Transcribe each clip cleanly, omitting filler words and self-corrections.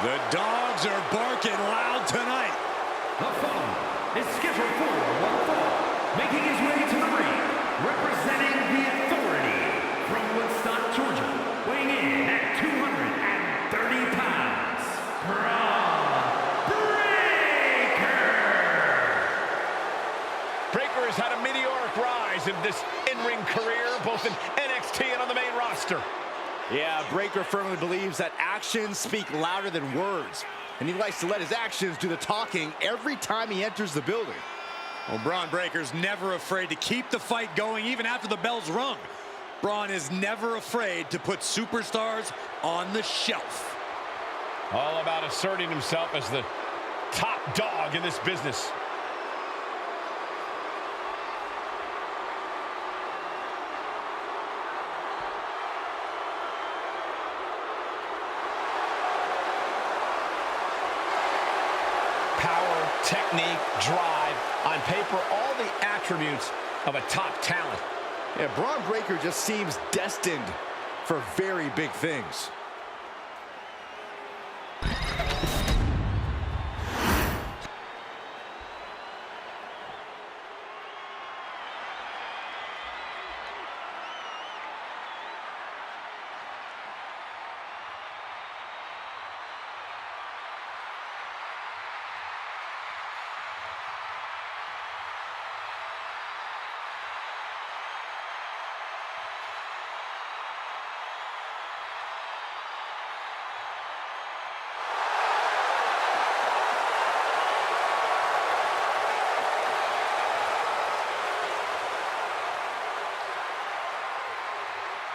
The dogs are barking loud tonight. The following is scheduled for one fall, making his way to the ring, representing the Authority from Woodstock, Georgia, weighing in at 230 pounds, Bron Breakker. Breakker has had a meteoric rise in this in-ring career, both in NXT and on the main roster. Yeah, Breakker firmly believes that actions speak louder than words, and he likes to let his actions do the talking every time he enters the building. Well, Bron Breakker's never afraid to keep the fight going even after the bell's rung. Bron is never afraid to put superstars on the shelf. All about asserting himself as the top dog in this business. Power, technique, drive, on paper, all the attributes of a top talent. Yeah, Bron Breakker just seems destined for very big things.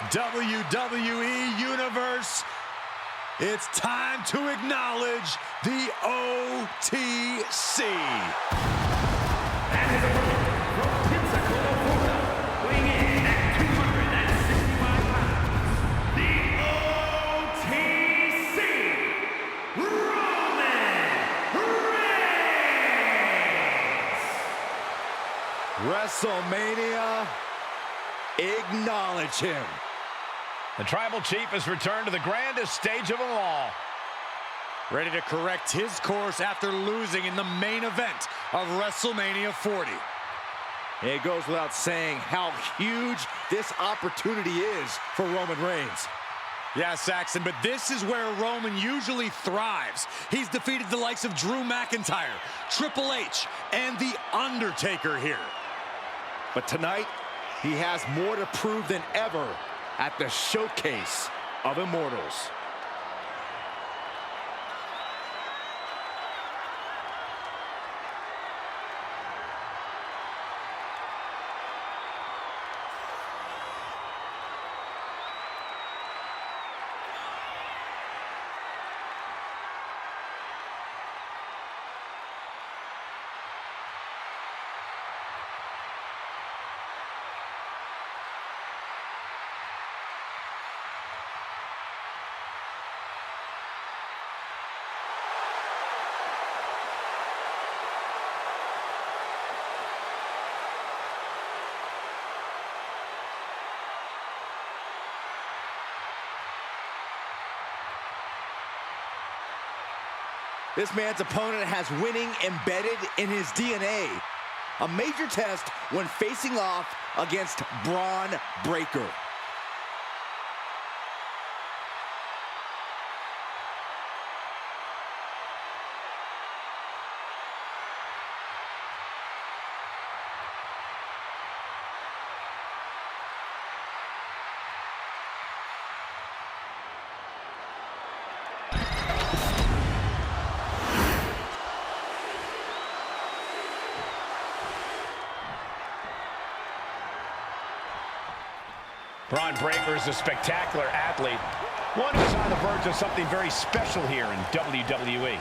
WWE Universe, it's time to acknowledge the OTC. And his opponent from Pensacola, Florida, weighing in at 265 pounds, the OTC, Roman Reigns. WrestleMania, acknowledge him. The Tribal Chief has returned to the grandest stage of them all. Ready to correct his course after losing in the main event of WrestleMania 40. It goes without saying how huge this opportunity is for Roman Reigns. Yeah, Saxon, but this is where Roman usually thrives. He's defeated the likes of Drew McIntyre, Triple H, and The Undertaker here. But tonight, he has more to prove than ever at the Showcase of Immortals. This man's opponent has winning embedded in his DNA. A major test when facing off against Bron Breakker. Bron Breakker is a spectacular athlete, one who's on the verge of something very special here in WWE.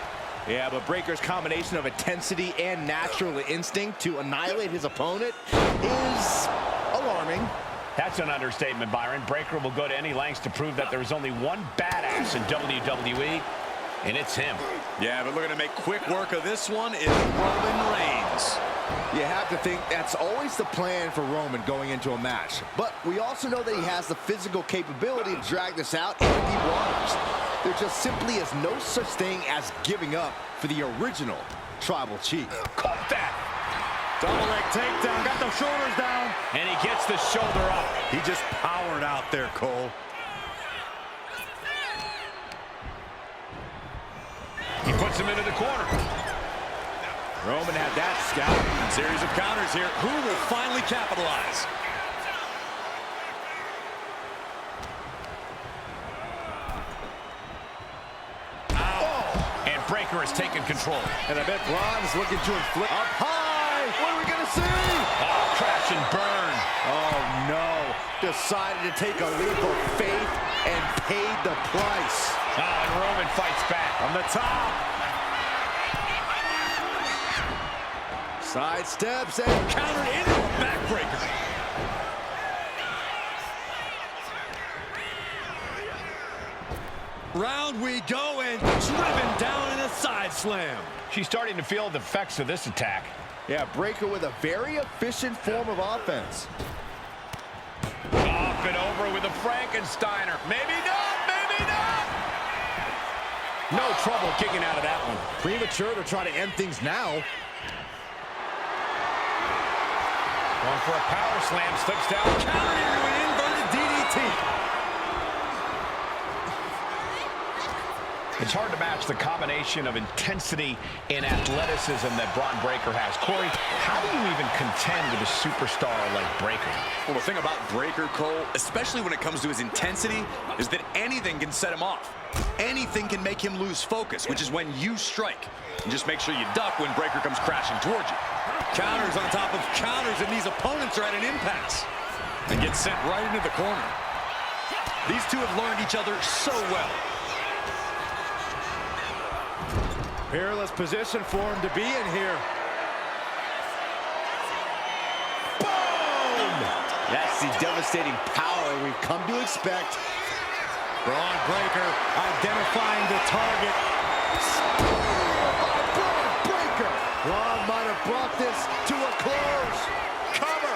Yeah, but Breakker's combination of intensity and natural instinct to annihilate his opponent is alarming. That's an understatement, Byron. Breakker will go to any lengths to prove that there is only one badass in WWE, and it's him. Yeah, but looking to make quick work of this one is Roman Reigns. You have to think that's always the plan for Roman going into a match. But we also know that he has the physical capability to drag this out into deep waters. There just simply is no such thing as giving up for the original Tribal Chief. Caught that. Double leg takedown, got the shoulders down. And he gets the shoulder up. He just powered out there, Cole. He puts him into the corner. Roman had that scout. Series of counters here. Who will finally capitalize? And Breakker has taken control. And I bet Bron is looking to inflict. Up high! What are we going to see? Oh, crash and burn. Oh no, decided to take a leap of faith and paid the price. Oh, and Roman fights back. From the top. Side steps and Countered into a backbreaker. Round we go and driven down in a side slam. She's starting to feel the effects of this attack. yeah, Breakker with a very efficient form of offense. Up and over with a Frankensteiner. Maybe not, maybe not. No trouble kicking out of that one. Premature to try to end things now. Going for a power slam, slips down. Countered into an inverted DDT. It's hard to match the combination of intensity and athleticism that Bron Breakker has. Corey, how do you even contend with a superstar like Breakker? Well, the thing about Breakker, Cole, especially when it comes to his intensity, is that anything can set him off. Anything can make him lose focus, which is when you strike. And just make sure you duck when Breakker comes crashing towards you. Counters on top of counters, and these opponents are at an impasse. And get sent right into the corner. These two have learned each other so well. Peerless position for him to be in here. Boom! That's the devastating power we've come to expect. Bron Breakker identifying the target. Bron Breakker! Bron might have brought this to a close. Cover!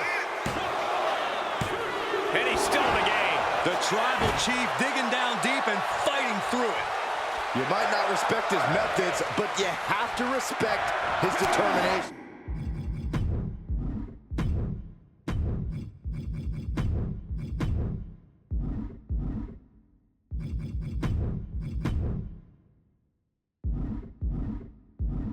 And he's still in the game. The Tribal Chief digging down deep and fighting through it. You might not respect his methods, but you have to respect his determination.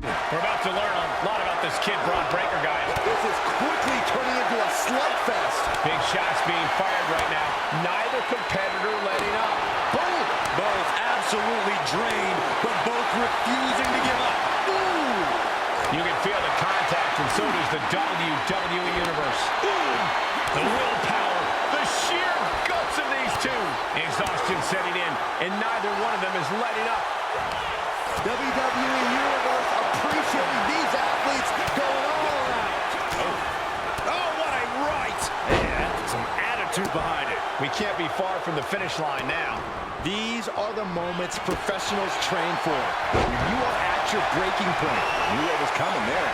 We're about to learn a lot about this kid, Bron Breakker, guys. This is quickly turning into a slugfest. Big shots being fired right now. Neither competitor letting up. Boom! Both absolutely drained, but both refusing to give up. Ooh. You can feel the contact, and so does the WWE Universe. Ooh. The willpower, the sheer guts of these two. Exhaustion setting in, and neither one of them is letting up. WWE Universe appreciating these athletes going all around. Oh, what a right! Yeah, some attitude behind it. We can't be far from the finish line now. These are the moments professionals train for. When you are at your breaking point. You knew what was coming there.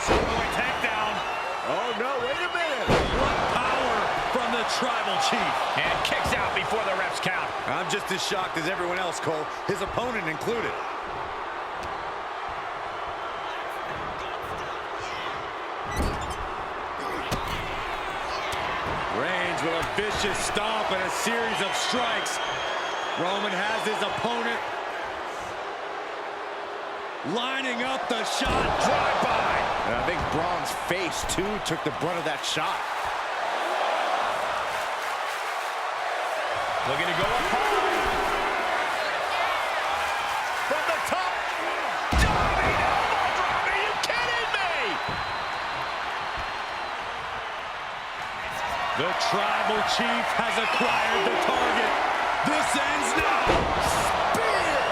Boy, takedown. Oh, no, wait a minute. What power from the Tribal Chief. And kicks out before the refs count. I'm just as shocked as everyone else, Cole, his opponent included. Reigns with a vicious stomp and a series of strikes. Roman has his opponent lining up the shot. Drive-by. And I think Braun's face, too, took the brunt of that shot. Looking to go up high. From the top. Diving elbow drop. Are you kidding me? The Tribal Chief has acquired the target. This ends now. Spear!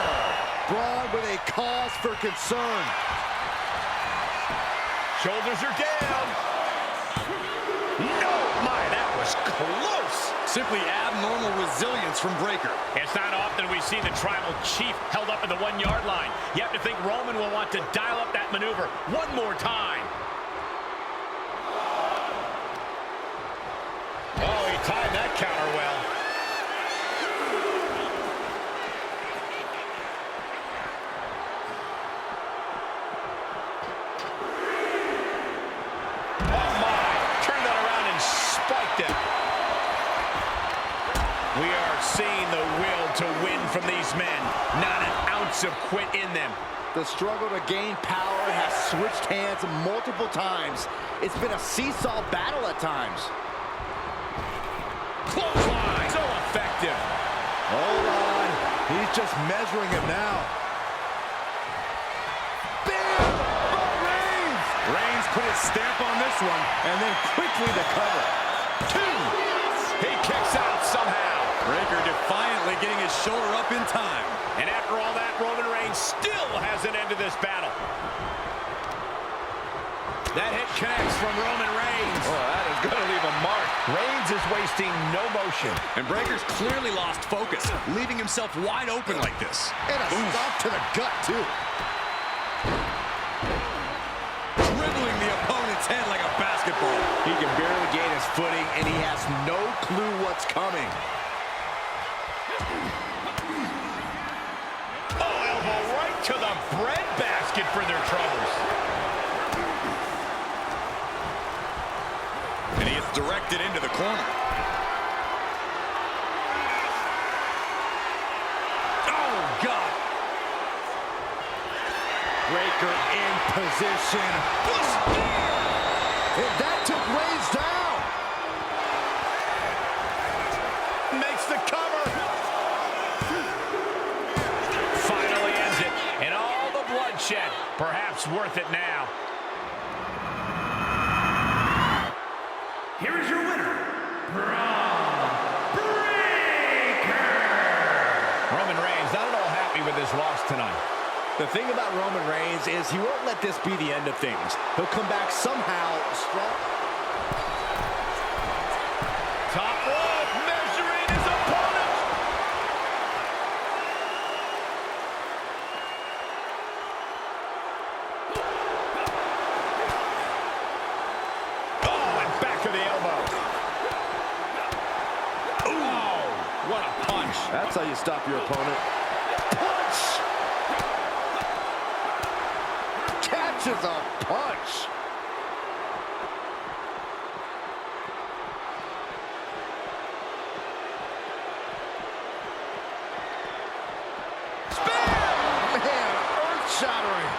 Braun with a cause for concern. Shoulders are down. No, my, that was close. Simply abnormal resilience from Breakker. It's not often we see the Tribal Chief held up at the 1 yard line. You have to think Roman will want to dial up that maneuver one more time. Oh, he timed that counter well. these men. Not an ounce of quit in them. The struggle to gain power has switched hands multiple times. It's been a seesaw battle at times. Clothesline. So effective. Hold on. He's just measuring him now. Bam! Reigns! Reigns put his stamp on this one, And then quickly the cover. 2. He kicks out somehow. Breakker defiantly getting his shoulder up in time. And after all that, Roman Reigns still hasn't ended this battle. That hit connects from Roman Reigns. Oh, that is going to leave a mark. Reigns is wasting no motion. And Breakker's clearly lost focus, leaving himself wide open like this. And a stop to the gut, too. Dribbling the opponent's head like a basketball. He can barely gain his footing, and he has no clue what's coming. Oh, elbow right to the breadbasket for their troubles. And he is directed into the corner. Oh, God. Breakker in position. And that took Reigns down. Makes the cover. Finally ends it. And all the bloodshed. Perhaps worth it now. Here is your winner, Bron Breakker. Roman Reigns not at all happy with his loss tonight. The thing about Roman Reigns is he won't let this be the end of things. He'll come back somehow strong. Top rope, measuring his opponent. Oh, and back to the elbow. Oh, what a punch. That's how you stop your opponent. Punch! Catches a punch. Man, earth-shattering.